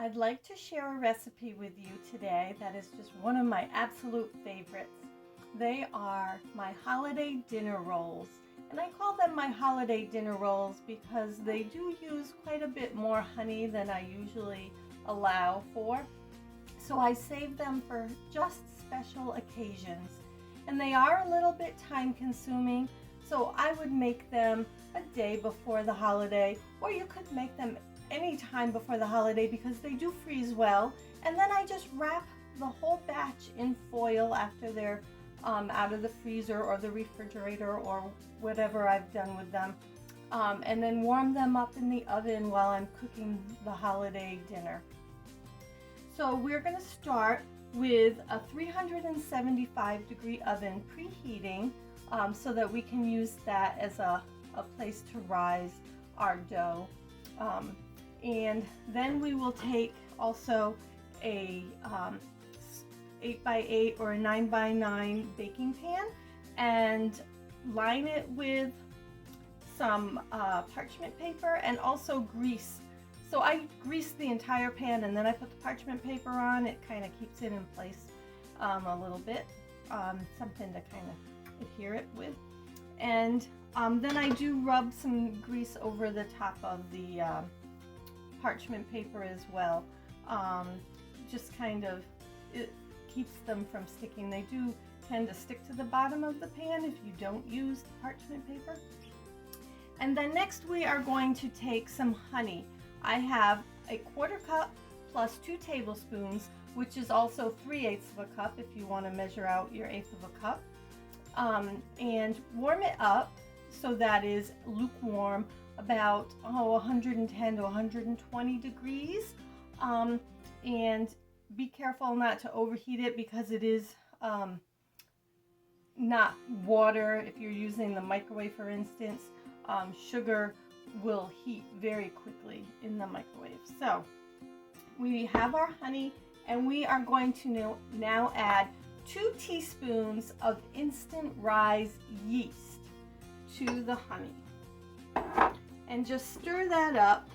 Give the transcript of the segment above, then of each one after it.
I'd like to share a recipe with you today that is just one of my absolute favorites. They are my holiday dinner rolls, and I call them my holiday dinner rolls because they do use quite a bit more honey than I usually allow for. So I save them for just special occasions, and they are a little bit time consuming, so I would make them a day before the holiday, or you could make them any time before the holiday because they do freeze well. And then I just wrap the whole batch in foil after they're out of the freezer or the refrigerator or whatever I've done with them, and then warm them up in the oven while I'm cooking the holiday dinner. So we're going to start with a 375-degree oven preheating so that we can use that as a place to rise our dough. And then we will take also a 8x8 or a 9x9 baking pan and line it with some parchment paper and also grease. So I grease the entire pan and then I put the parchment paper on. It kind of keeps it in place a little bit, something to kind of adhere it with. And then I do rub some grease over the top of the parchment paper as well. Just kind of, it keeps them from sticking. They do tend to stick to the bottom of the pan if you don't use the parchment paper. And then next we are going to take some honey. I have a 1/4 cup plus 2 tablespoons, which is also 3/8 of a cup if you want to measure out your 1/8 of a cup. And warm it up so that is lukewarm, about 110 to 120 degrees. And be careful not to overheat it because it is not water. If you're using the microwave, for instance, sugar will heat very quickly in the microwave. So we have our honey, and we are going to now add 2 teaspoons of instant rise yeast to the honey, and just stir that up.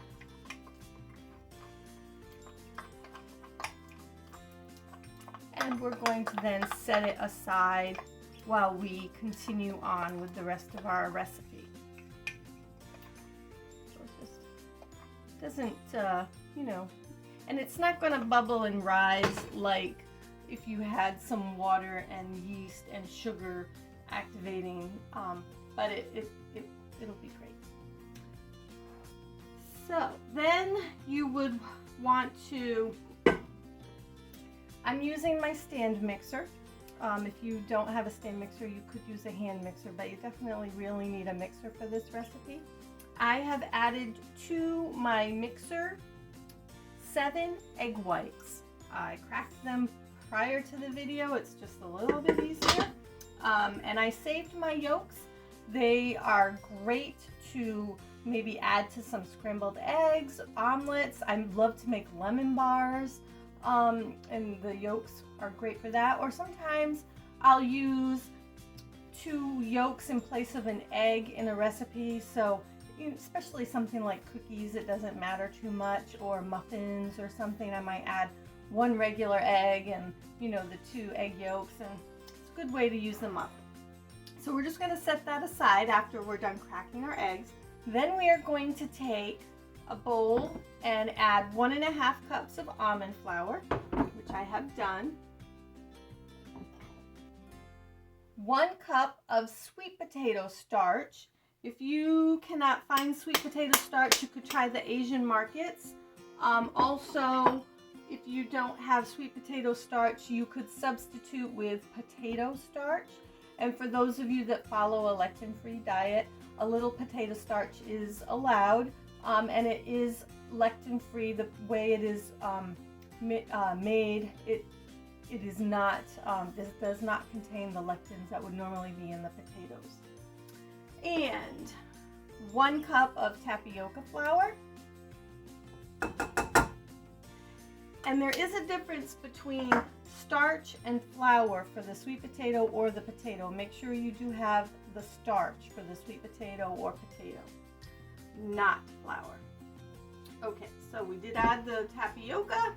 And we're going to then set it aside while we continue on with the rest of our recipe. So it just doesn't, and it's not going to bubble and rise like if you had some water and yeast and sugar activating, but it'll be great. So then you would want to, I'm using my stand mixer. If you don't have a stand mixer, you could use a hand mixer, but you definitely really need a mixer for this recipe. I have added to my mixer 7 egg whites. I cracked them prior to the video. It's just a little bit easier. And I saved my yolks. They are great to maybe add to some scrambled eggs, omelets. I love to make lemon bars, and the yolks are great for that. Or sometimes I'll use 2 yolks in place of an egg in a recipe. So especially something like cookies, it doesn't matter too much, or muffins or something, I might add 1 regular egg and the 2 egg yolks, and it's a good way to use them up. So we're just going to set that aside after we're done cracking our eggs. Then we are going to take a bowl and add 1½ cups of almond flour, which I have done. 1 cup of sweet potato starch. If you cannot find sweet potato starch, you could try the Asian markets. Also, if you don't have sweet potato starch, you could substitute with potato starch. And for those of you that follow a lectin-free diet, a little potato starch is allowed, and it is lectin-free. The way it is made, it is not. This does not contain the lectins that would normally be in the potatoes. And 1 cup of tapioca flour. And there is a difference between starch and flour for the sweet potato or the potato. Make sure you do have the starch for the sweet potato or potato, not flour. Okay, so we did add the tapioca.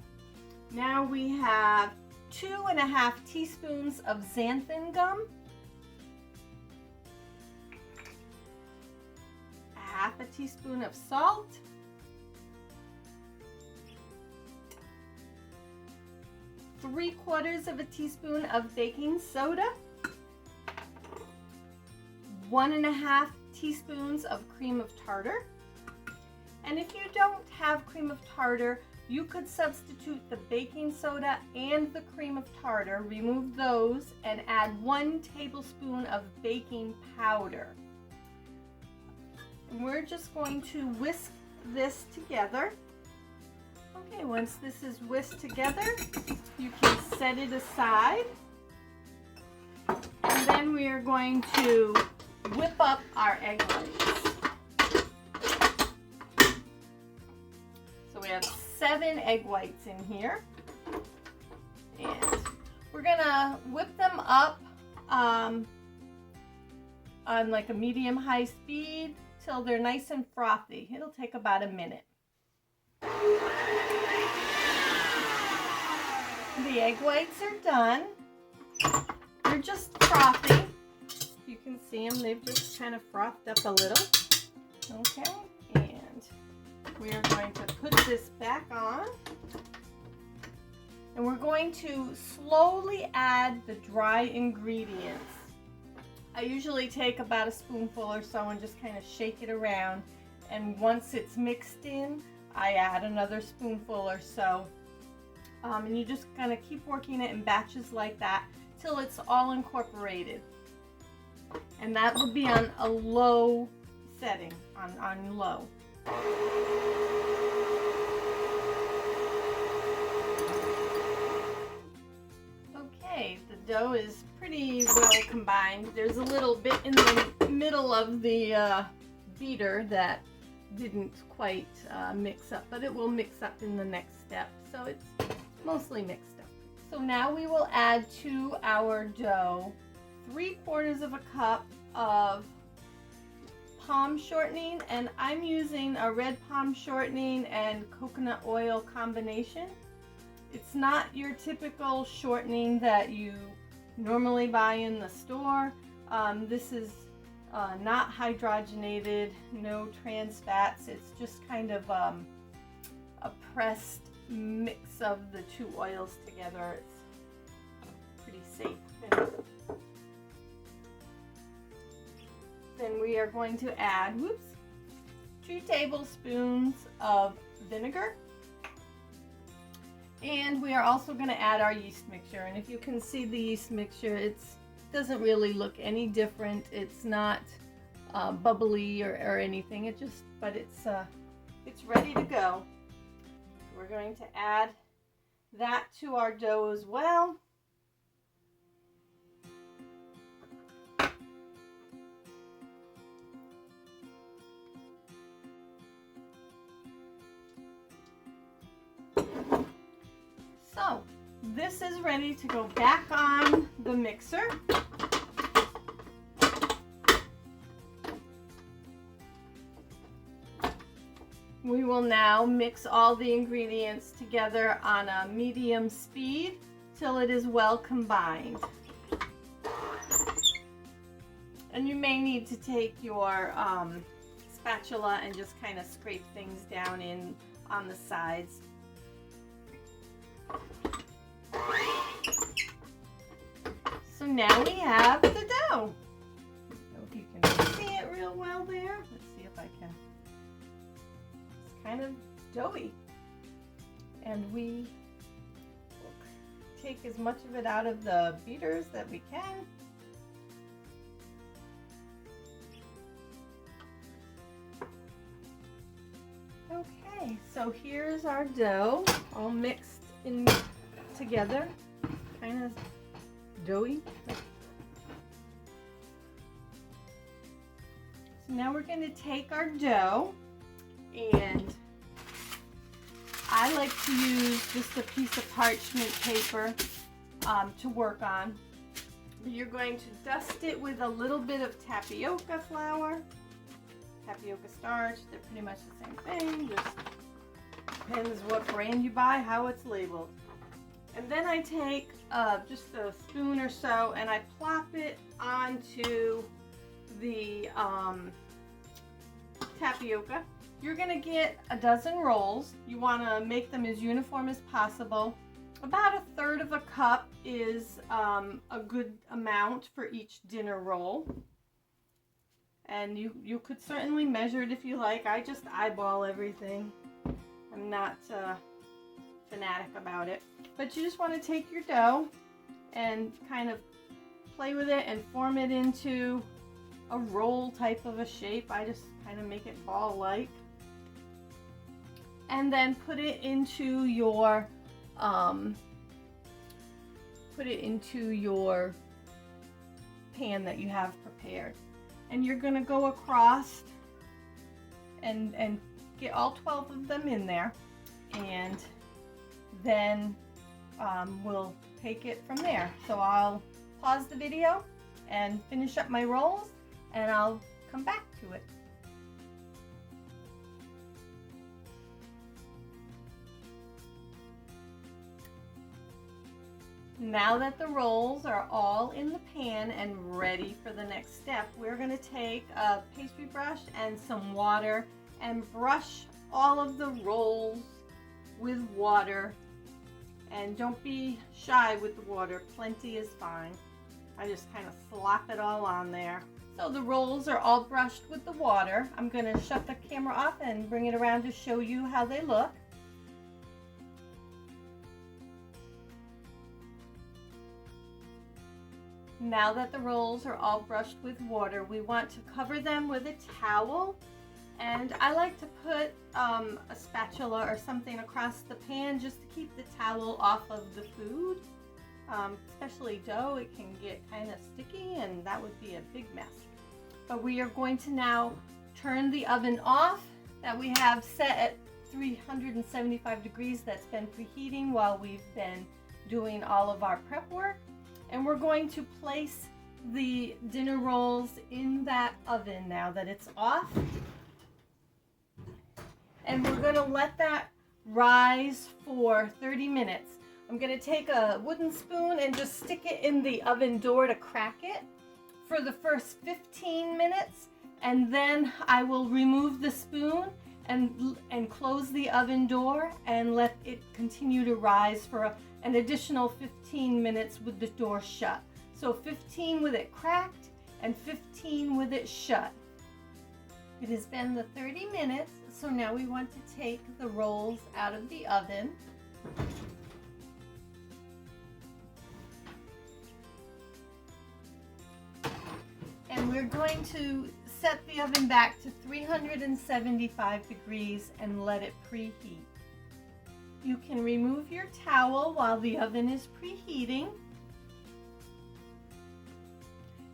Now we have 2½ teaspoons of xanthan gum, ½ teaspoon of salt, ¾ teaspoon of baking soda, 1½ teaspoons of cream of tartar. And if you don't have cream of tartar, you could substitute the baking soda and the cream of tartar, remove those, and add 1 tablespoon of baking powder. And we're just going to whisk this together. Okay, once this is whisked together, you can set it aside. And then we are going to whip up our egg whites. So we have 7 egg whites in here. And we're gonna whip them up on like a medium-high speed till they're nice and frothy. It'll take about a minute. The egg whites are done. They're just frothy. You can see them, they've just kind of frothed up a little. Okay, and we are going to put this back on. And we're going to slowly add the dry ingredients. I usually take about a spoonful or so and just kind of shake it around. And once it's mixed in, I add another spoonful or so. And you just kind of keep working it in batches like that till it's all incorporated. And that will be on a low setting, on low. Okay, the dough is pretty well combined. There's a little bit in the middle of the beater that didn't quite mix up, but it will mix up in the next step. So it's mostly mixed up. So now we will add to our dough 3/4 cup of palm shortening, and I'm using a red palm shortening and coconut oil combination. It's not your typical shortening that you normally buy in the store. This is not hydrogenated, no trans fats. It's just kind of a pressed mix of the 2 oils together. It's pretty safe. Then we are going to add, 2 tablespoons of vinegar. And we are also going to add our yeast mixture. And if you can see the yeast mixture, it doesn't really look any different. It's not bubbly or anything. But it's ready to go. We're going to add that to our dough as well. So this is ready to go back on the mixer. We will now mix all the ingredients together on a medium speed till it is well combined. And you may need to take your spatula and just kind of scrape things down on the sides. So now we have the dough. I don't know if you can see it real well there. Let's see if I can. It's kind of doughy. And we will take as much of it out of the beaters that we can. Okay, so here's our dough all mixed in together, kind of doughy. So now we're going to take our dough, and I like to use just a piece of parchment paper to work on. You're going to dust it with a little bit of tapioca flour, tapioca starch. They're pretty much the same thing, just depends what brand you buy, how it's labeled. And then I take just a spoon or so and I plop it onto the tapioca. You're gonna get a dozen rolls. You wanna make them as uniform as possible. About 1/3 of a cup is a good amount for each dinner roll. And you could certainly measure it if you like. I just eyeball everything. I'm not fanatic about it. But you just want to take your dough and kind of play with it and form it into a roll type of a shape. I just kind of make it ball-like. And then put it into your pan that you have prepared. And you're going to go across and get all 12 of them in there, and then we'll take it from there. So I'll pause the video and finish up my rolls, and I'll come back to it. Now that the rolls are all in the pan and ready for the next step, we're going to take a pastry brush and some water and brush all of the rolls with water. And don't be shy with the water, plenty is fine. I just kind of slop it all on there. So the rolls are all brushed with the water. I'm going to shut the camera off and bring it around to show you how they look. Now that the rolls are all brushed with water, we want to cover them with a towel. And I like to put a spatula or something across the pan just to keep the towel off of the food. Especially dough, it can get kind of sticky and that would be a big mess. But we are going to now turn the oven off that we have set at 375 degrees. That's been preheating while we've been doing all of our prep work. And we're going to place the dinner rolls in that oven now that it's off. And we're going to let that rise for 30 minutes. I'm going to take a wooden spoon and just stick it in the oven door to crack it for the first 15 minutes. And then I will remove the spoon and close the oven door and let it continue to rise for an additional 15 minutes with the door shut. So 15 with it cracked and 15 with it shut. It has been the 30 minutes, so now we want to take the rolls out of the oven. And we're going to set the oven back to 375 degrees and let it preheat. You can remove your towel while the oven is preheating.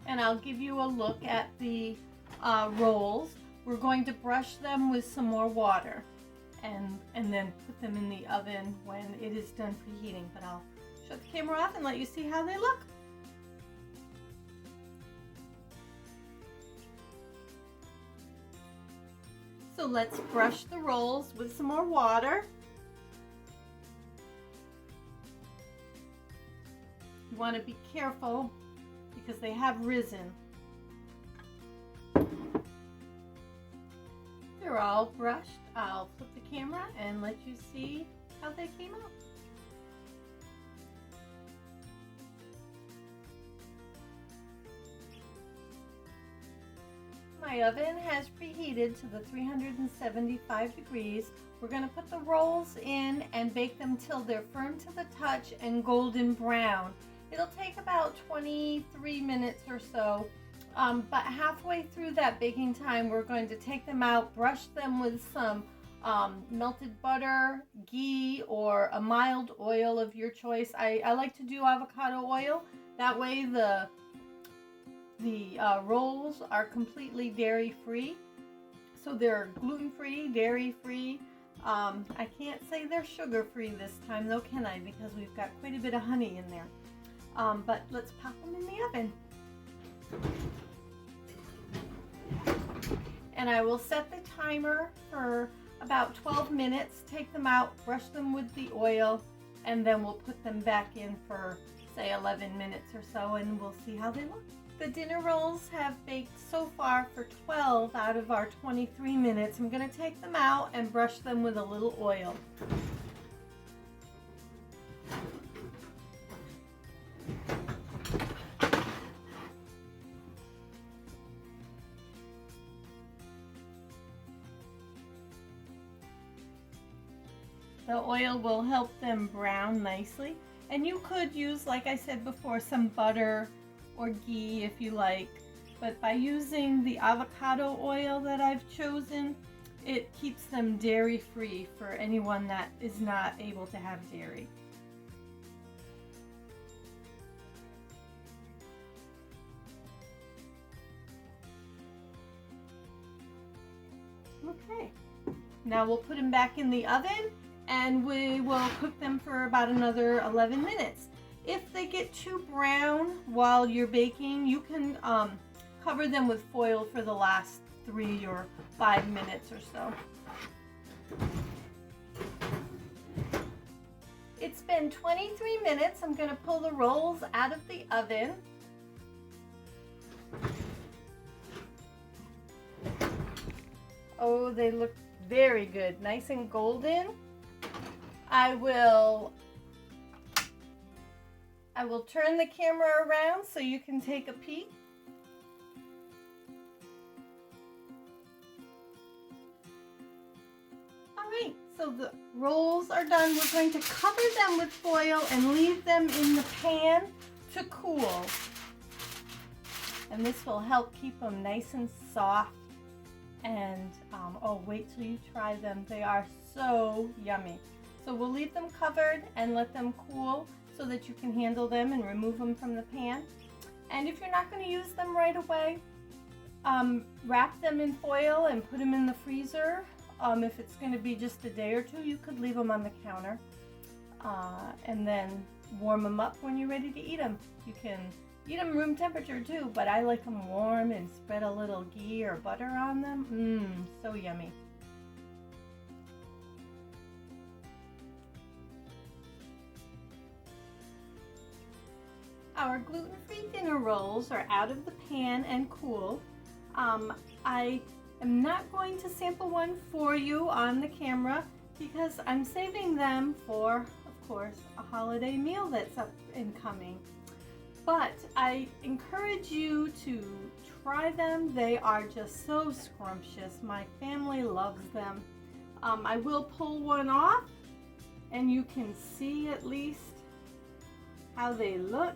And I'll give you a look at the rolls. We're going to brush them with some more water and then put them in the oven when it is done preheating. But I'll shut the camera off and let you see how they look. So let's brush the rolls with some more water. You want to be careful because they have risen. They're all brushed. I'll flip the camera and let you see how they came out. My oven has preheated to the 375 degrees. We're going to put the rolls in and bake them till they're firm to the touch and golden brown. It'll take about 23 minutes or so, but halfway through that baking time, we're going to take them out, brush them with some melted butter, ghee, or a mild oil of your choice. I like to do avocado oil. That way the rolls are completely dairy-free. So they're gluten-free, dairy-free. I can't say they're sugar-free this time though, can I? Because we've got quite a bit of honey in there. But let's pop them in the oven. And I will set the timer for about 12 minutes, take them out, brush them with the oil, and then we'll put them back in for say 11 minutes or so, and we'll see how they look. The dinner rolls have baked so far for 12 out of our 23 minutes. I'm going to take them out and brush them with a little oil. The oil will help them brown nicely. And you could use, like I said before, some butter or ghee if you like. But by using the avocado oil that I've chosen, it keeps them dairy free for anyone that is not able to have dairy. Okay, now we'll put them back in the oven and we will cook them for about another 11 minutes. If they get too brown while you're baking, you can cover them with foil for the last 3 or 5 minutes or so. It's been 23 minutes. I'm going to pull the rolls out of the oven. Oh, they look very good, nice and golden. I will turn the camera around so you can take a peek. All right, so the rolls are done. We're going to cover them with foil and leave them in the pan to cool. And this will help keep them nice and soft. And oh, wait till you try them. They are so yummy. So we'll leave them covered and let them cool so that you can handle them and remove them from the pan. And if you're not going to use them right away, wrap them in foil and put them in the freezer. If it's going to be just a day or two, you could leave them on the counter and then warm them up when you're ready to eat them. You can eat them room temperature too, but I like them warm and spread a little ghee or butter on them. So yummy. Our gluten-free dinner rolls are out of the pan and cool. I am not going to sample one for you on the camera because I'm saving them for, of course, a holiday meal that's up and coming. But I encourage you to try them. They are just so scrumptious. My family loves them. I will pull one off and you can see at least how they look.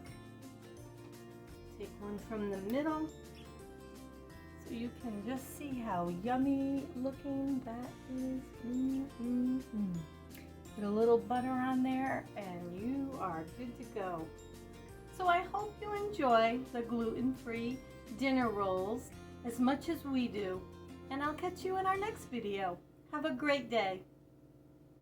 Take one from the middle so you can just see how yummy looking that is. Put a little butter on there and you are good to go. So I hope you enjoy the gluten-free dinner rolls as much as we do. And I'll catch you in our next video. Have a great day.